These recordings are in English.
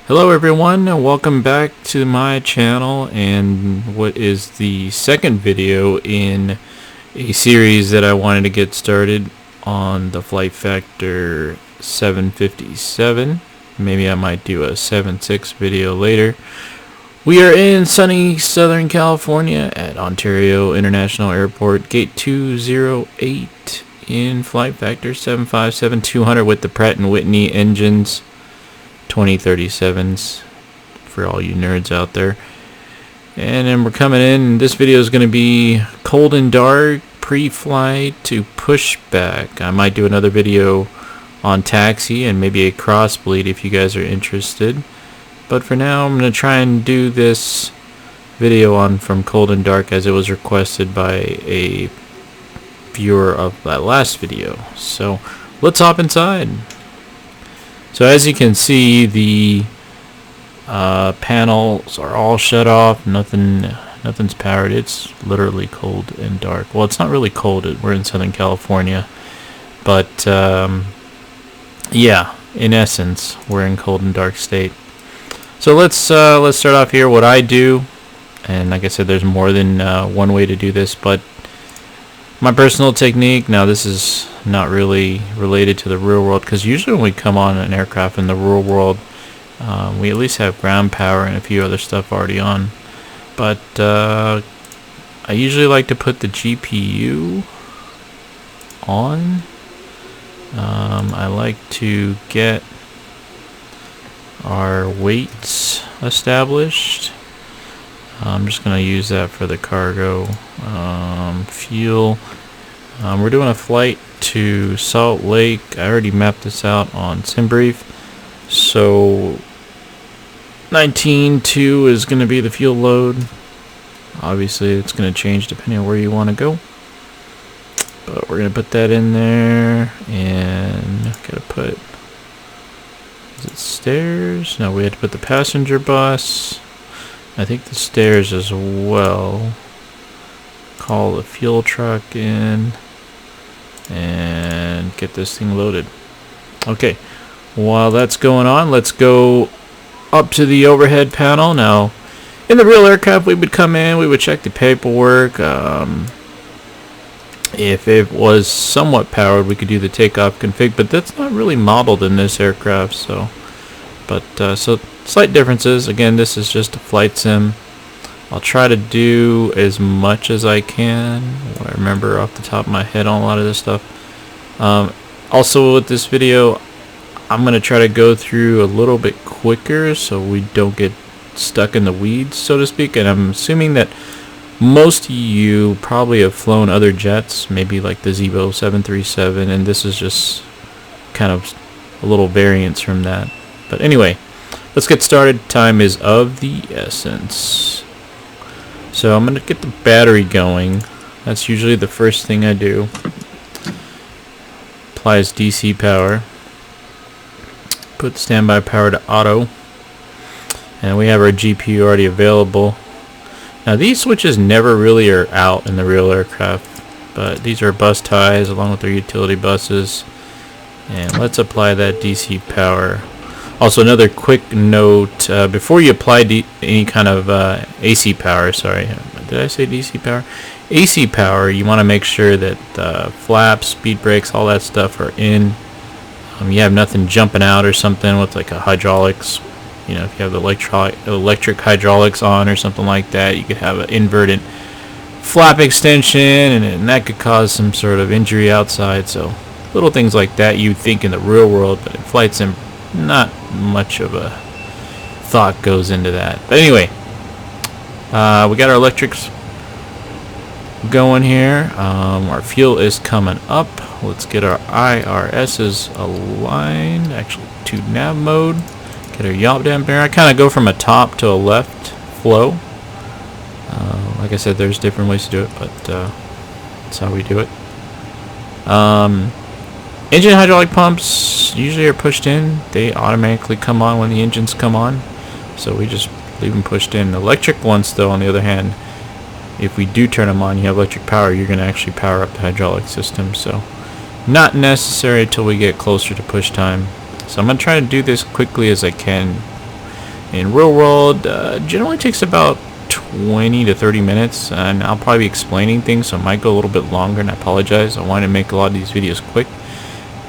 Hello everyone, and welcome back to my channel and what is the second video in a series that I wanted to get started on the Flight Factor 757. Maybe I might do a 7.6 video later. We are in sunny Southern California at Ontario International Airport, Gate 208 in Flight Factor 757-200 with the Pratt & Whitney engines. 2037s for all you nerds out there. And then we're coming in. This video is going to be cold and dark, pre-flight to pushback. I might do another video on taxi and maybe a crossbleed if you guys are interested. But for now, I'm going to try and do this video on from cold and dark as it was requested by a viewer of that last video. So let's hop inside. So as you can see, the panels are all shut off. Nothing's powered. It's literally cold and dark. Well, it's not really cold. We're in Southern California, but yeah, in essence, we're in cold and dark state. So let's start off here. What I do, and like I said, there's more than one way to do this, but my personal technique. Now, this is not really related to the real world, because usually when we come on an aircraft in the real world, we at least have ground power and a few other stuff already on. But I usually like to put the GPU on. I like to get our weights established. I'm just going to use that for the cargo. Fuel. We're doing a flight to Salt Lake. I already mapped this out on SimBrief. So 19.2 is going to be the fuel load. Obviously it's going to change depending on where you want to go. But we're going to put that in there. And gotta put... is it stairs? No, we had to put the passenger bus. I think the stairs as well. Call the fuel truck in and get this thing loaded. Okay, while that's going on, let's go up to the overhead panel. Now, in the real aircraft, we would come in, we would check the paperwork. If it was somewhat powered, we could do the takeoff config, but that's not really modeled in this aircraft. So slight differences. Again, this is just a flight sim. I'll try to do as much as I can, what I remember off the top of my head on a lot of this stuff. Also with this video, I'm going to try to go through a little bit quicker so we don't get stuck in the weeds, so to speak. And I'm assuming that most of you probably have flown other jets, maybe like the Zibo 737, and this is just kind of a little variance from that. But anyway, let's get started. Time is of the essence. So I'm going to get the battery going. That's usually the first thing I do. Applies DC power. Put standby power to auto. And we have our GPU already available. Now these switches never really are out in the real aircraft, but these are bus ties along with their utility buses. And let's apply that DC power. Also, another quick note, before you apply any kind of AC power, sorry, did I say DC power? AC power, you want to make sure that flaps, speed brakes, all that stuff are in. You have nothing jumping out or something with like a hydraulics. You know, if you have the electric hydraulics on or something like that, you could have an inverted flap extension, and that could cause some sort of injury outside. So little things like that you'd think in the real world, but in flight sim, not much of a thought goes into that. But anyway, we got our electrics going here. Our fuel is coming up. Let's get our IRSs aligned, actually to nav mode. Get our yaw dampener. I kind of go from a top to a left flow. Like I said, there's different ways to do it, but that's how we do it. Engine hydraulic pumps usually are pushed in. They automatically come on when the engines come on, so we just leave them pushed in. Electric ones, though, on the other hand, if we do turn them on, you have electric power, you're going to actually power up the hydraulic system. So not necessary until we get closer to push time. So I'm going to try to do this quickly as I can. In real world, generally takes about 20 to 30 minutes, and I'll probably be explaining things, so it might go a little bit longer, and I apologize. I want to make a lot of these videos quick,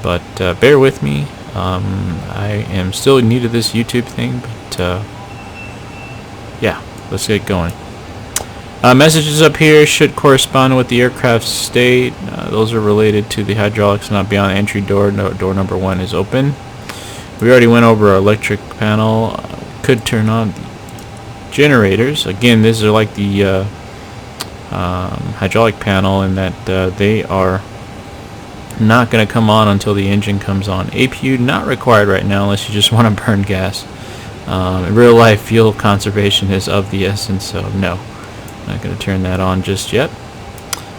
but bear with me. I am still new to this YouTube thing, but yeah, let's get going. Messages up here should correspond with the aircraft's state. Those are related to the hydraulics not beyond the entry door. Door number 1 is open. We already went over our electric panel. Could turn on the generators. Again, these are like the hydraulic panel in that they are not going to come on until the engine comes on. APU not required right now unless you just want to burn gas. In real life, fuel conservation is of the essence, so no. Not going to turn that on just yet.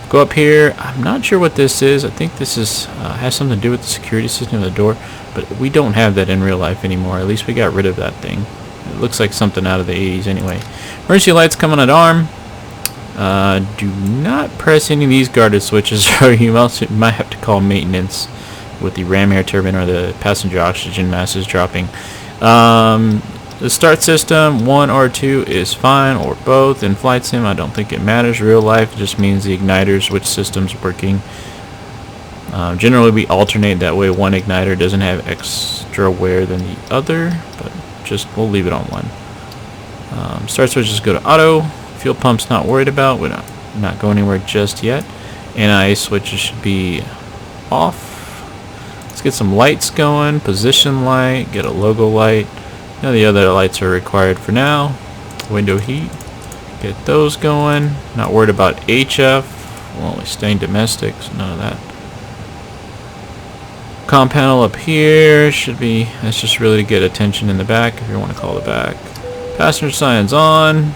Go up here. I'm not sure what this is. I think this is has something to do with the security system of the door, but we don't have that in real life anymore. At least we got rid of that thing. It looks like something out of the 80s anyway. Emergency lights coming on arm. Do not press any of these guarded switches, or you might have to call maintenance with the ram air turbine or the passenger oxygen masses dropping. The start system, 1 or 2 is fine, or both. In flight sim, I don't think it matters. Real life, it just means the igniters, which system's working. Generally, we alternate that way. One igniter doesn't have extra wear than the other, but we'll leave it on 1. Start switches go to auto. Fuel pump's not worried about. We're not going anywhere just yet. NIA switches should be off. Let's get some lights going. Position light, get a logo light. Now the other lights are required for now. Window heat, get those going. Not worried about HF. We're only staying domestic, so none of that. Comm panel up here should be, that's just really to get attention in the back, if you want to call it back. Passenger signs on.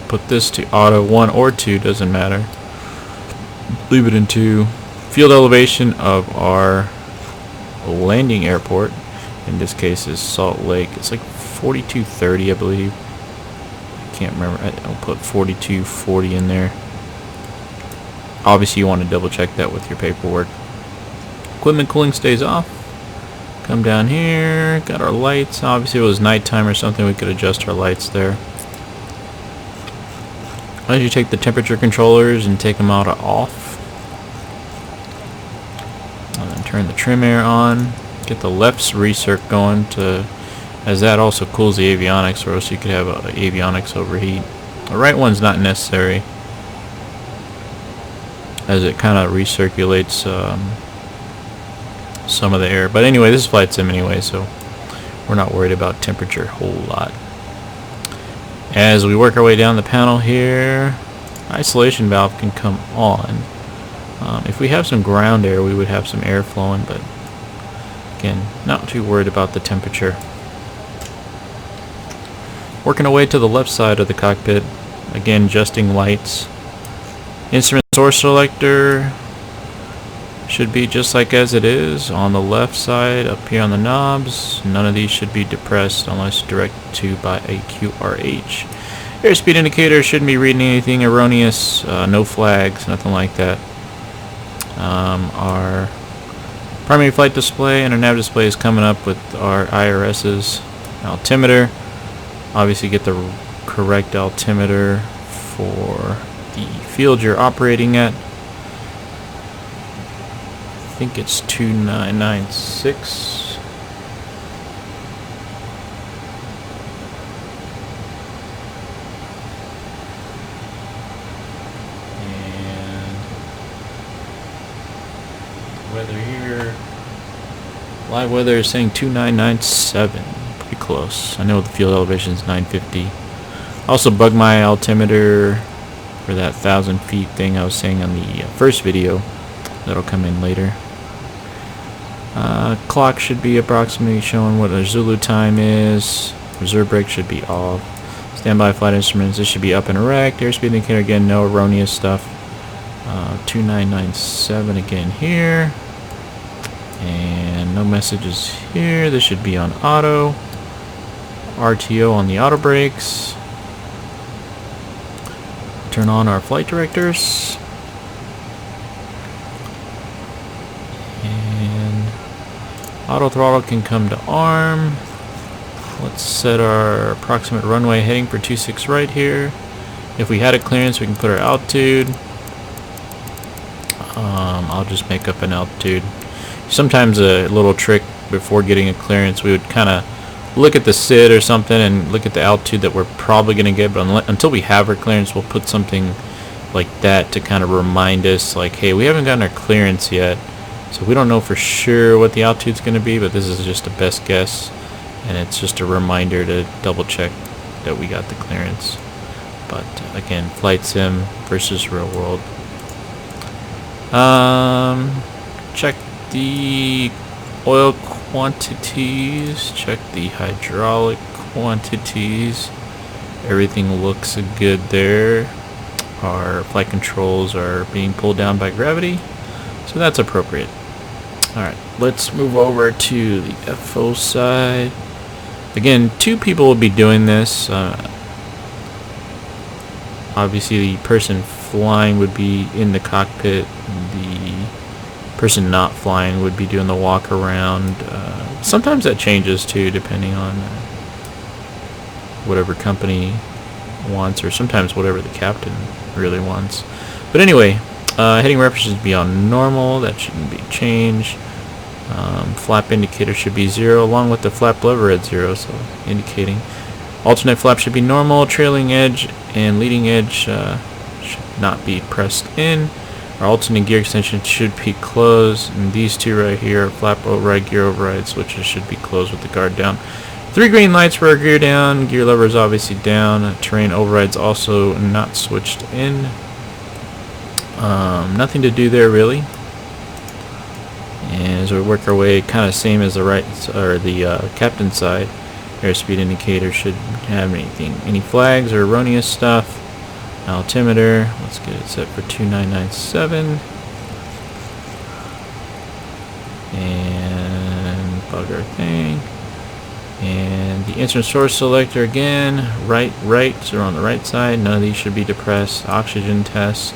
Put this to auto, 1 or 2, doesn't matter. Leave it in 2. Field elevation of our landing airport, in this case is Salt Lake. It's like 4230, I believe. I can't remember. I'll put 4240 in there. Obviously you want to double check that with your paperwork. Equipment cooling stays off. Come down here, got our lights. Obviously if it was nighttime or something, we could adjust our lights there. As you take the temperature controllers and take them out of off, and then turn the trim air on. Get the left recirc going, as that also cools the avionics, or else you could have an avionics overheat. The right one's not necessary, as it kind of recirculates some of the air. But anyway, this is flight sim anyway, so we're not worried about temperature a whole lot. As we work our way down the panel here, isolation valve can come on. If we have some ground air, we would have some air flowing, but again, not too worried about the temperature. Working our way to the left side of the cockpit, again adjusting lights. Instrument source selector should be just like as it is on the left side up here on the knobs. None of these should be depressed unless directed to by a QRH. Airspeed indicator shouldn't be reading anything erroneous, no flags, nothing like that. Our primary flight display and our nav display is coming up with our IRS's altimeter. Obviously get the correct altimeter for the field you're operating at. I think it's 2996. Weather here, live weather is saying 2997, pretty close. I know the field elevation is 950. Also bug my altimeter for that 1,000 feet thing I was saying on the first video. That'll come in later. Clock should be approximately showing what our Zulu time is. Reserve brake should be off. Standby flight instruments, this should be up and erect. Airspeed indicator, again, no erroneous stuff. 2997 again here. And no messages here. This should be on auto. RTO on the auto brakes. Turn on our flight directors. And auto throttle can come to arm. let's set our approximate runway heading for 26 right here. If we had a clearance, we can put our altitude. I'll just make up an altitude. Sometimes a little trick before getting a clearance, we would kind of look at the SID or something and look at the altitude that we're probably going to get, but until we have our clearance, we'll put something like that to kind of remind us, like, hey, we haven't gotten our clearance yet, so we don't know for sure what the altitude's going to be, but this is just a best guess, and it's just a reminder to double check that we got the clearance. But again, flight sim versus real world. Check the oil quantities, check the hydraulic quantities. Everything looks good there. Our flight controls are being pulled down by gravity, so that's appropriate. Alright, let's move over to the FO side. Again, 2 people will be doing this. Obviously the person flying would be in the cockpit, the person not flying would be doing the walk around. Sometimes that changes too, depending on whatever company wants, or sometimes whatever the captain really wants. But anyway, heading references be on normal, that shouldn't be changed. Flap indicator should be 0, along with the flap lever at 0, so indicating. Alternate flap should be normal, trailing edge and leading edge should not be pressed in. Our alternate gear extension should be closed, and these 2 right here, flap override, gear override switches, should be closed with the guard down. 3 green lights for our gear down, gear lever is obviously down, terrain overrides also not switched in. Nothing to do there really. And as we work our way, kind of same as the right or the captain side, airspeed indicator should have any flags or erroneous stuff. Altimeter, let's get it set for 2997. And bug our thing. And the instrument source selector again, right, so we're on the right side. None of these should be depressed. Oxygen test.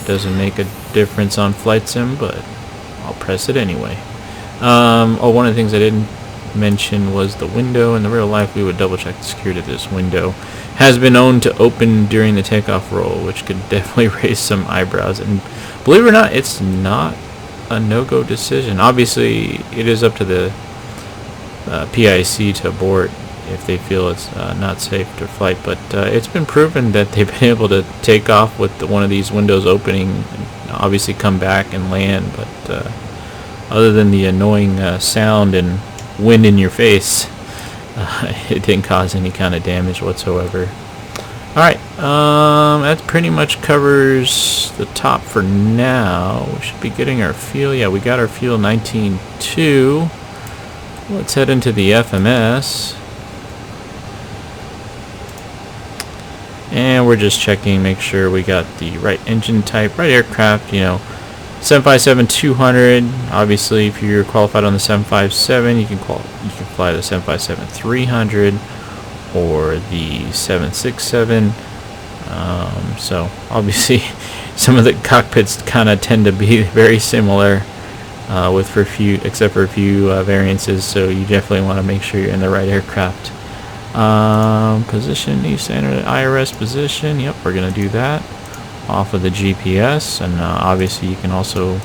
Doesn't make a difference on flight sim, but I'll press it anyway. Oh, one of the things I didn't mention was the window. In the real life, we would double check the security of this window. Has been known to open during the takeoff roll, which could definitely raise some eyebrows. And believe it or not, it's not a no-go decision. Obviously, it is up to the PIC to abort if they feel it's not safe to flight, but it's been proven that they've been able to take off with one of these windows opening and obviously come back and land, but other than the annoying sound and wind in your face, it didn't cause any kind of damage whatsoever. Alright, that pretty much covers the top for now. We should be getting our fuel. Yeah, we got our fuel 19.2. Let's head into the FMS. And we're just checking, make sure we got the right engine type, right aircraft, you know. 757-200. Obviously, if you're qualified on the 757, you can fly the 757-300 or the 767. So obviously, some of the cockpits kind of tend to be very similar, except for a few variances. So you definitely want to make sure you're in the right aircraft. Position, East Standard IRS position. Yep, we're gonna do that off of the GPS, and obviously you can also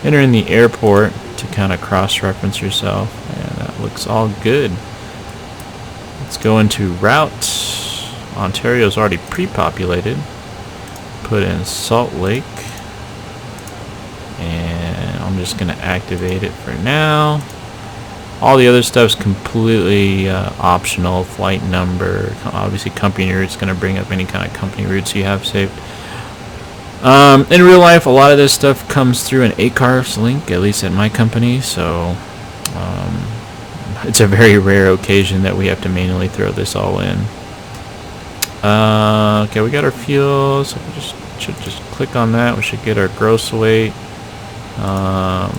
enter in the airport to kind of cross-reference yourself, and that looks all good. Let's go into route. Ontario's already pre-populated. Put in Salt Lake, and I'm just gonna activate it for now. All the other stuff's completely optional. Flight number, obviously company route's going to bring up any kind of company routes you have saved. In real life, a lot of this stuff comes through an ACARS link, at least at my company, so it's a very rare occasion that we have to manually throw this all in. Okay, we got our fuel, so we should just click on that. We should get our gross weight.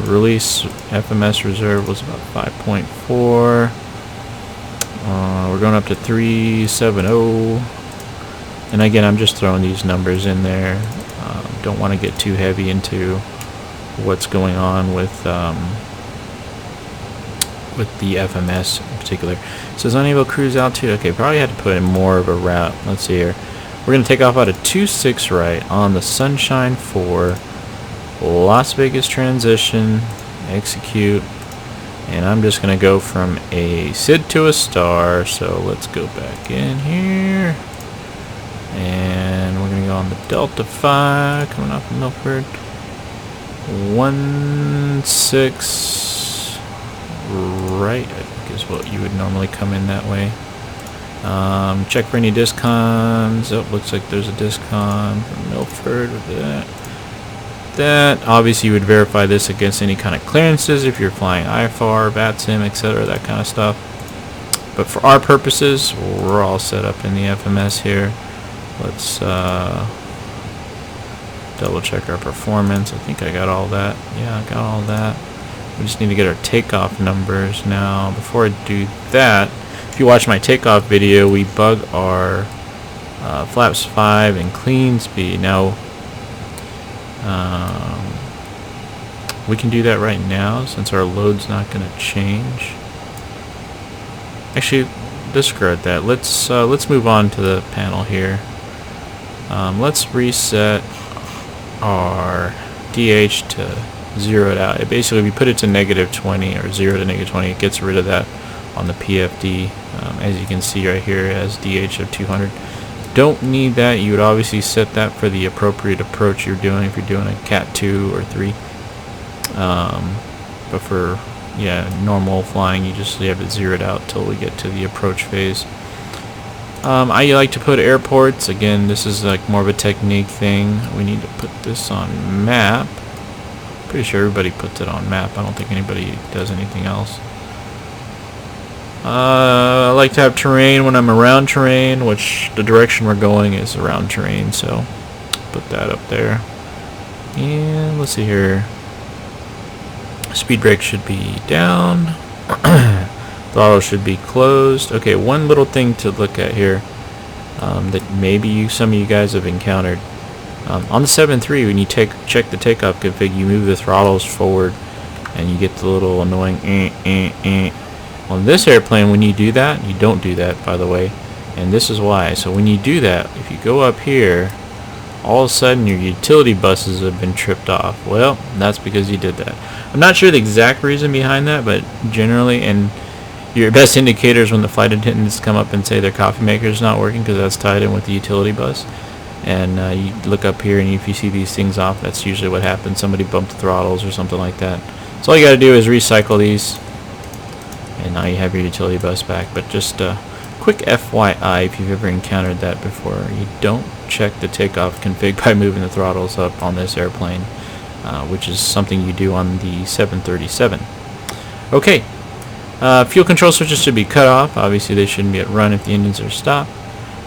Release FMS reserve was about 5.4. We're going up to 370. And again, I'm just throwing these numbers in there. Don't want to get too heavy into what's going on with with the FMS in particular. It says unable cruise altitude. Okay, probably had to put in more of a route. Let's see here. We're going to take off out of 26 right on the Sunshine 4, Las Vegas transition, execute, and I'm just going to go from a SID to a star. So let's go back in here, and we're going to go on the Delta 5 coming off of Milford. 16 right, I think is what you would normally come in that way. Check for any discons. Oh, looks like there's a discon from Milford with that. Obviously you would verify this against any kind of clearances if you're flying IFR, VATSIM, etc., that kind of stuff. But for our purposes, we're all set up in the FMS here. Let's double check our performance. I think I got all that. Yeah, I got all that. We just need to get our takeoff numbers now. Before I do that, if you watch my takeoff video, we bug our flaps 5 and clean speed. Now, we can do that right now since our load's not going to change. Actually, discard that. Let's move on to the panel here. Let's reset our DH to 0 out. Basically, we put it to -20 or 0 to -20. It gets rid of that on the PFD. As you can see right here, it has DH of 200. Don't need that. You would obviously set that for the appropriate approach you're doing if you're doing a Cat 2 or 3. But for normal flying, you just have it zeroed out till we get to the approach phase. I like to put airports. Again, this is like more of a technique thing. We need to put this on map. Pretty sure everybody puts it on map. I don't think anybody does anything else. I like to have terrain when I'm around terrain, which the direction we're going is around terrain, so put that up there. And let's see here. Speed brake should be down. Throttle should be closed. Okay, one little thing to look at here that maybe some of you guys have encountered. On the 7.3, when you check the takeoff config, you move the throttles forward and you get the little annoying On this airplane, when you do that, you don't do that, by the way, and this is why. So when you do that, if you go up here, all of a sudden your utility buses have been tripped off. Well, that's because you did that. I'm not sure the exact reason behind that, but generally, and your best indicators when the flight attendants come up and say their coffee maker is not working, because that's tied in with the utility bus. And you look up here, and if you see these things off, that's usually what happens. Somebody bumped the throttles or something like that. So all you got to do is recycle these, and now you have your utility bus back. But just a quick FYI, if you've ever encountered that before, you don't check the takeoff config by moving the throttles up on this airplane, which is something you do on the 737. Okay, fuel control switches should be cut off. Obviously they shouldn't be at run if the engines are stopped.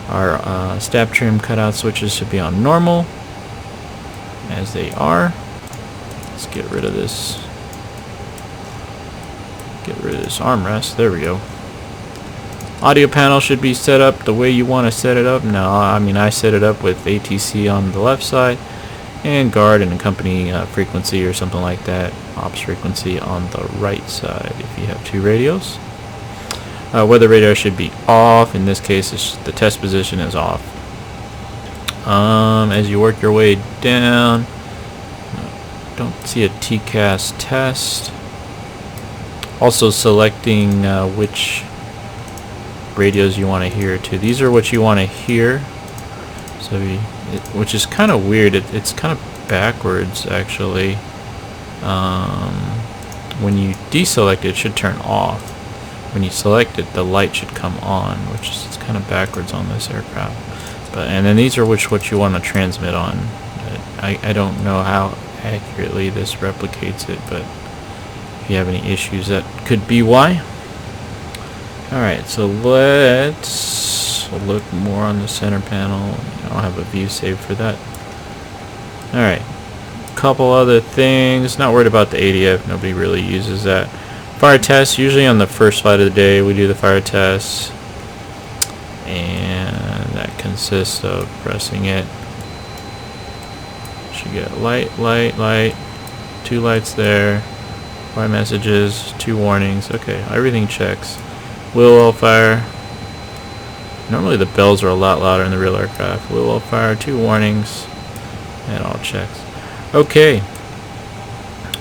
Our stab trim cutout switches should be on normal, as they are. Let's get rid of this. Get rid of this armrest. There we go. Audio panel should be set up the way you want to set it up. Now, I mean, I set it up with ATC on the left side and guard and company frequency or something like that, ops frequency on the right side if you have two radios. Weather radar should be off. In this case, the test position is off. As you work your way down, don't see a TCAS test. Also selecting which radios you want to hear to. These are what you want to hear. So, which is kind of weird. It's kind of backwards actually. When you deselect it, it should turn off. When you select it, the light should come on, which is kind of backwards on this aircraft. And then these are what you want to transmit on. I don't know how accurately this replicates it, but if you have any issues, that could be why. Alright, so let's look more on the center panel. I don't have a view saved for that. Alright, couple other things. Not worried about the ADF, nobody really uses that. Fire tests, usually on the first flight of the day we do the fire tests, and that consists of pressing it. Should get light, light, light, two lights there, 5 messages, 2 warnings. Okay, everything checks. Wheel well fire. Normally the bells are a lot louder in the real aircraft. Wheel well fire, 2 warnings. It all checks. Okay.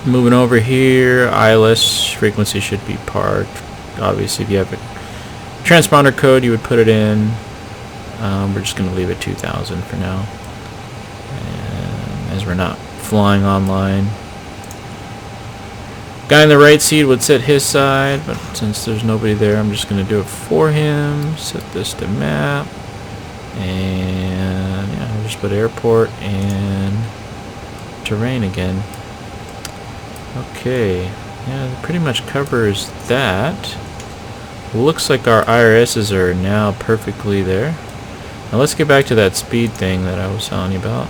Moving over here, ILS frequency should be parked. Obviously, if you have a transponder code, you would put it in. We're just going to leave it 2000 for now, and as we're not flying online. Guy in the right seat would set his side, but since there's nobody there, I'm just going to do it for him. Set this to map, and yeah, I'll just put airport and terrain again. Okay, yeah, that pretty much covers that. Looks like our IRSs are now perfectly there. Now let's get back to that speed thing that I was telling you about.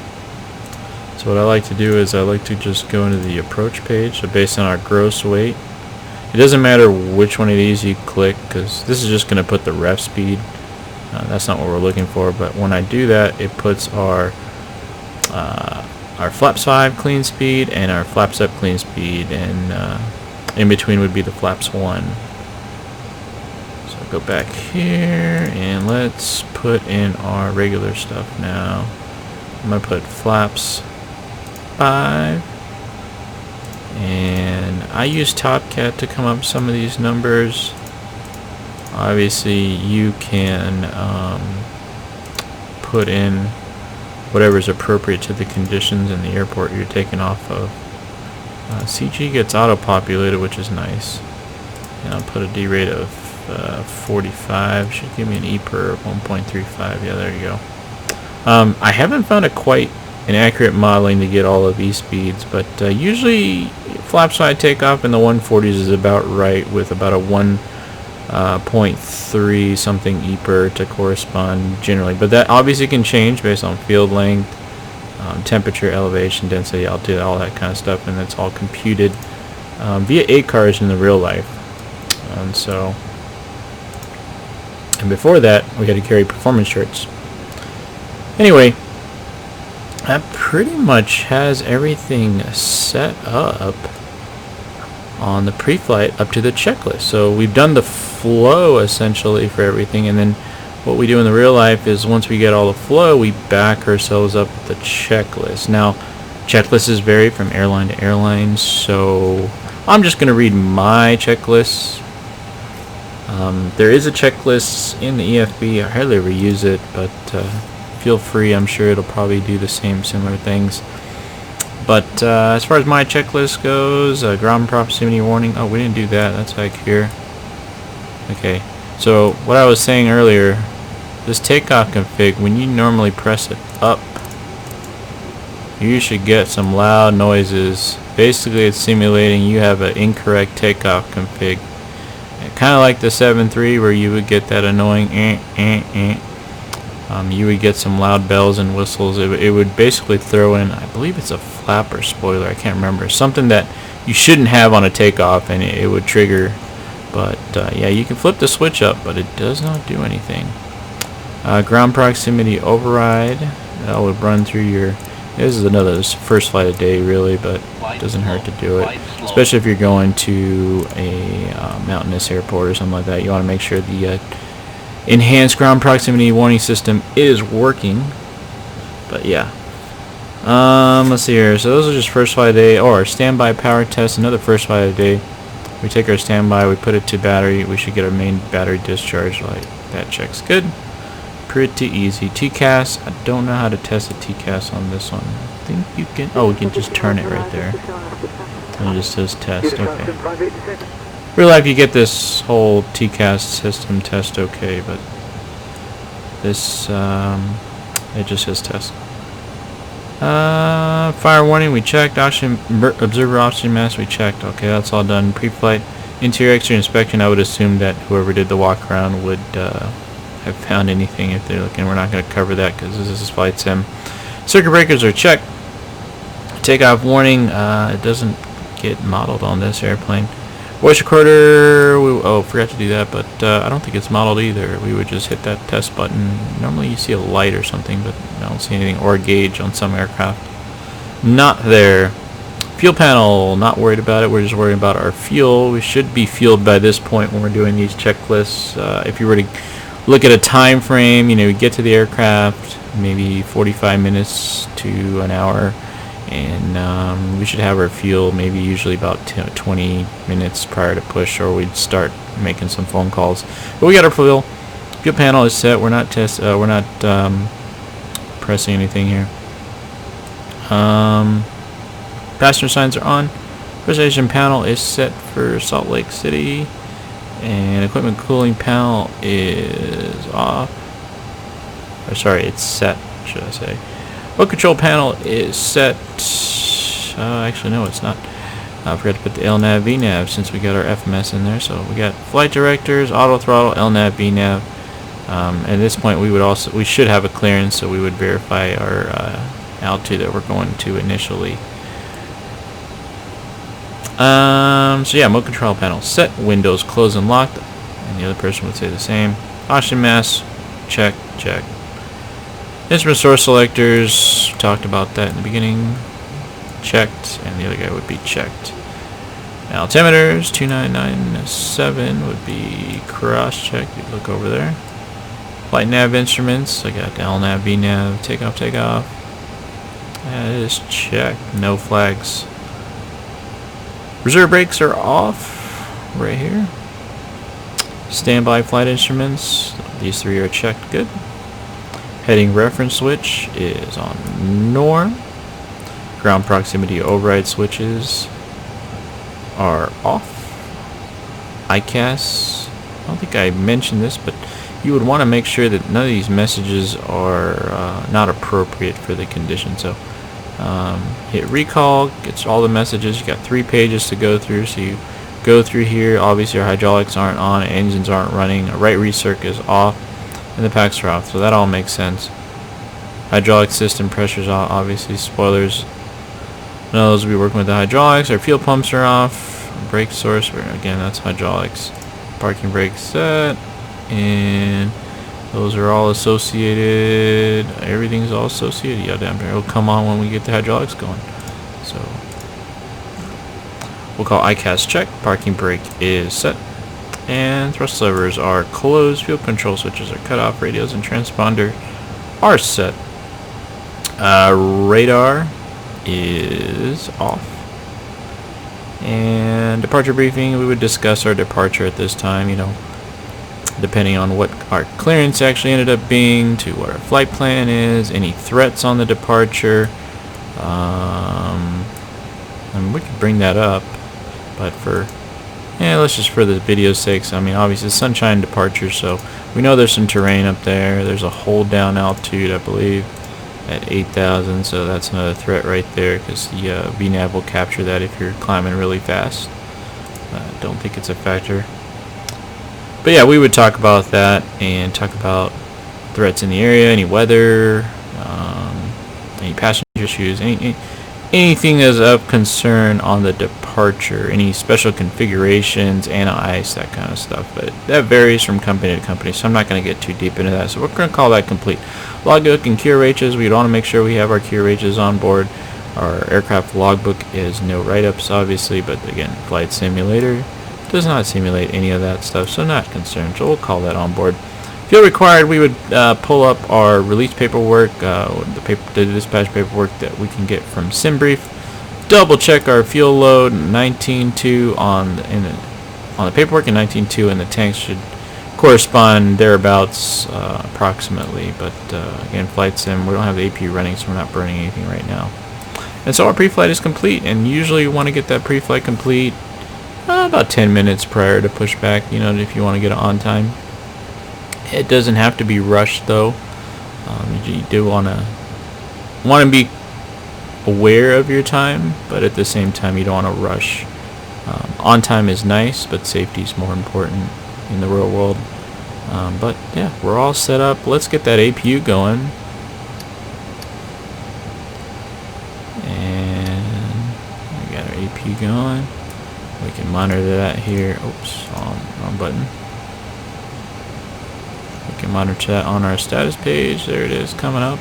So what I like to do is I like to just go into the approach page. So based on our gross weight, it doesn't matter which one of these you click, because this is just going to put the ref speed. That's not what we're looking for, but when I do that, it puts our flaps 5 clean speed and our flaps up clean speed, and in between would be the flaps 1. Go back here and let's put in our regular stuff now. I'm going to put flaps 5, and I use TopCat to come up with some of these numbers. Obviously you can put in whatever is appropriate to the conditions in the airport you're taking off of. CG gets auto-populated, which is nice, and I'll put a D rate of 45. Should give me an EPR of 1.35. Yeah, there you go. I haven't found quite an accurate modeling to get all of these speeds, but usually flaps 5 takeoff in the 140s is about right, with about a 1.3 something EPR to correspond generally. But that obviously can change based on field length, temperature, elevation, density, altitude, all that kind of stuff, and it's all computed via ACARS in the real life. And so, and before that, we had to carry performance shirts. Anyway, that pretty much has everything set up on the pre-flight up to the checklist. So we've done the flow essentially for everything, and then what we do in the real life is once we get all the flow, we back ourselves up with the checklist. Now, checklists vary from airline to airline, so I'm just going to read my checklists. There is a checklist in the EFB. I hardly ever use it, but feel free. I'm sure it'll probably do the similar things. But as far as my checklist goes, ground proximity warning. Oh, we didn't do that. That's back here. Okay. So what I was saying earlier, this takeoff config, when you normally press it up, you should get some loud noises. Basically, it's simulating you have an incorrect takeoff config. Kind of like the 7.3 where you would get that annoying you would get some loud bells and whistles. It would basically throw in, I believe it's a flap or spoiler, I can't remember, something that you shouldn't have on a takeoff, and it would trigger. But yeah, you can flip the switch up, but it does not do anything. Ground proximity override, that would run through your, this is another first flight a day really, but it doesn't hurt to do it, especially if you're going to a mountainous airport or something like that. You want to make sure the enhanced ground proximity warning system is working. But yeah, let's see here. So those are just first flight a day, or standby power test, another first flight a day. We take our standby, we put it to battery, we should get our main battery discharge light. That checks good. Pretty easy. TCAS, I don't know how to test a TCAS on this one. I think you can, oh, we can just turn it right there. And it just says test, okay. Real life you get this whole TCAS system test okay, but this, it just says test. Fire warning, we checked. Observer oxygen mask, we checked. Okay, that's all done. Pre-flight interior exterior inspection, I would assume that whoever did the walk around would have found anything if they're looking. We're not going to cover that because this is flight sim. Circuit breakers are checked. Takeoff warning, it doesn't get modeled on this airplane. Voice recorder, forgot to do that, but I don't think it's modeled either. We would just hit that test button. Normally you see a light or something, but I don't see anything, or a gauge on some aircraft. Not there. Fuel panel, not worried about it. We're just worried about our fuel. We should be fueled by this point when we're doing these checklists. If you were to look at a time frame, you get to the aircraft maybe 45 minutes to an hour, and we should have our fuel maybe usually about 20 minutes prior to push, or we'd start making some phone calls. But we got our fuel panel is set. We're not pressing anything here. Passenger signs are on. Presentation panel is set for Salt Lake City, and equipment cooling panel is off. Or sorry, it's set, should I say. Boat control panel is set. Actually, no, it's not. I forgot to put the LNAV, VNAV since we got our FMS in there. So we got flight directors, auto throttle, LNAV, VNAV. At this point, we should have a clearance, so we would verify our altitude that we're going to initially. So yeah, mode control panel set, windows closed and locked, and the other person would say the same. Oxygen mask, check, check. Instrument source selectors, talked about that in the beginning, checked, and the other guy would be checked. Altimeters, 2997 would be cross-checked. You look over there. Flight nav instruments, I got LNAV, VNAV, takeoff. That is checked, no flags. Reserve brakes are off, right here. Standby flight instruments, these three are checked good. Heading reference switch is on norm. Ground proximity override switches are off. ICAS, I don't think I mentioned this, but you would want to make sure that none of these messages are not appropriate for the condition. So hit recall, gets all the messages. You got 3 pages to go through, so you go through here. Obviously our hydraulics aren't on, engines aren't running, right recirc is off, and the packs are off, so that all makes sense. Hydraulic system pressures off, obviously. Spoilers, none of those will be working with the hydraulics. Our fuel pumps are off. Brake source, again, that's hydraulics. Parking brake set, and those are all associated. Everything's all associated. Yeah, damn, it'll come on when we get the hydraulics going. So we'll call ICAS check. Parking brake is set, and thrust levers are closed. Fuel control switches are cut off. Radios and transponder are set. Radar is off. And departure briefing, we would discuss our departure at this time, depending on what our clearance actually ended up being, to what our flight plan is, any threats on the departure. We could bring that up, but let's just for the video's sakes, obviously it's sunshine departure, so we know there's some terrain up there. There's a hold down altitude, I believe, at 8,000, so that's another threat right there, because the VNAV will capture that if you're climbing really fast. Don't think it's a factor. But yeah, we would talk about that and talk about threats in the area, any weather, any passenger issues, anything that's of concern on the departure, any special configurations, anti-ice, that kind of stuff. But that varies from company to company, so I'm not going to get too deep into that. So we're going to call that complete. Logbook and QRHs, we'd want to make sure we have our QRHs on board. Our aircraft logbook is no write-ups, obviously, but again, flight simulator does not simulate any of that stuff, so not concerned. So we'll call that on board. Fuel required, we would pull up our release paperwork, the dispatch paperwork that we can get from SimBrief. Double check our fuel load, 19.2 on the paperwork, and 19.2 in the tanks should correspond thereabouts approximately. But again, flight sim, we don't have the AP running, so we're not burning anything right now. And so our pre-flight is complete, and usually you want to get that pre-flight complete about 10 minutes prior to pushback, if you want to get it on time. It doesn't have to be rushed, though. You do want to be aware of your time, but at the same time you don't want to rush. On time is nice, but safety is more important in the real world. But yeah, we're all set up. Let's get that APU going. And we got our APU going. We can monitor that here. Oops, wrong button. We can monitor that on our status page. There it is, coming up.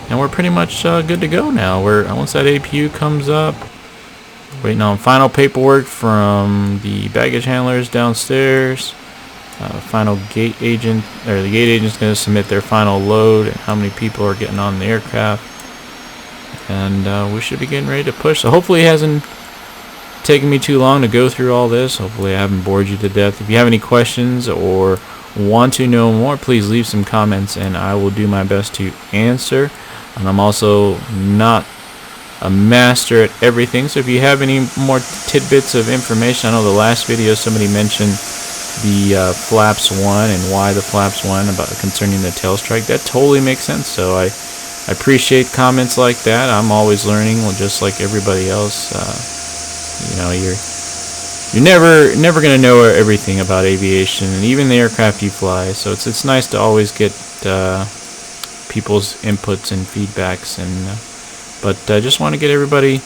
and we're pretty much good to go now. Once that APU comes up, waiting on final paperwork from the baggage handlers downstairs. Final gate agent, or the gate agent's going to submit their final load and how many people are getting on the aircraft, and we should be getting ready to push. So hopefully it hasn't taken me too long to go through all this. Hopefully I haven't bored you to death. If you have any questions or want to know more, please leave some comments and I will do my best to answer. And I'm also not a master at everything, so if you have any more tidbits of information, I know the last video somebody mentioned the flaps 1 and why the flaps 1 about concerning the tail strike. That totally makes sense. So I appreciate comments like that. I'm always learning, well, just like everybody else. You know, you're never gonna know everything about aviation and even the aircraft you fly. So it's nice to always get people's inputs and feedbacks. But I just want to get everybody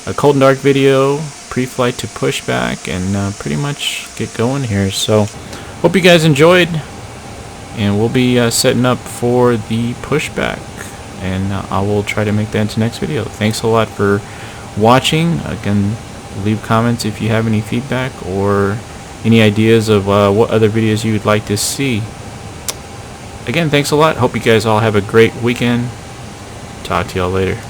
a cold and dark video, pre-flight to pushback, and pretty much get going here. So hope you guys enjoyed, and we'll be setting up for the pushback, and I will try to make that into next video. Thanks a lot for watching. Again, leave comments if you have any feedback or any ideas of what other videos you would like to see. Again, thanks a lot. Hope you guys all have a great weekend. Talk to y'all later.